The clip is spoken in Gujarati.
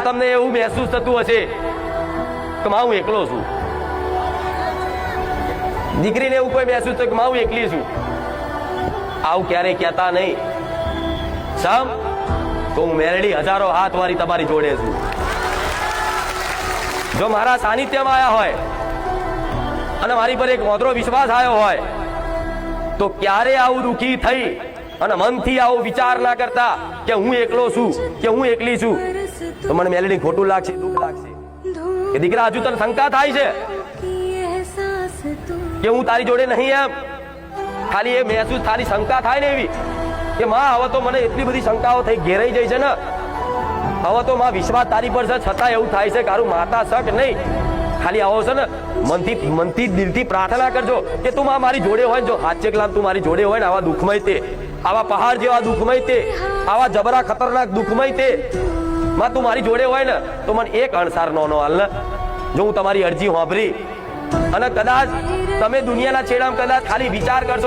તમને એવું મહેસૂસ થતું હશે કે માં હું એકલો છું, દીકરીને એવું કોઈ મહેસૂસ થયું કે માં હું એકલી છું, આવું ક્યારેય કહેતા નહીં. સમ તો હું મેરડી હજારો હાથ વાળી તમારી જોડે છું. જો મારા સાનિધ્યમાં આવ્યા હોય અને મારી પર એક ઓધરો વિશ્વાસ આવ્યો હોય તો ક્યારે આવું દુઃખી થઈ અને મનથી આવો વિચાર ના કરતા કે હું એકલો છું કે હું એકલી છું, તો મને મેલડી ખોટું લાગશે, દુઃખ લાગશે કે દીકરા હજુ તને શંકા થાય છે કે હું તારી જોડે નહીં. એમ ખાલી એ મહેસૂસ તારી શંકા થાય ને એવી કે માં હવે તો મને એટલી બધી શંકાઓ થઈ ઘેરાઈ જાય છે ને, હવે તો માં વિશ્વાસ તારી પર છે છતાં એવું થાય છે કારું માતા શક નહીં. ખાલી આવો છે ને મનથી દિલથી પ્રાર્થના કરજો કે તું માં મારી જોડે હોય, જો હાથ ચેકલા તું મારી જોડે હોય ને આવા દુઃખમય તે, આવા પહાડ જેવા દુઃખમય તે, આવા જબરા ખતરનાક દુઃખમય તે માં તું મારી જોડે હોય ને તો મને એક અણસાર નો હાલ ને. જો હું તમારી અરજી સાંભળી અને કદાચ તમે દુનિયાના છેડામાં કદાચ ખાલી વિચાર કરશો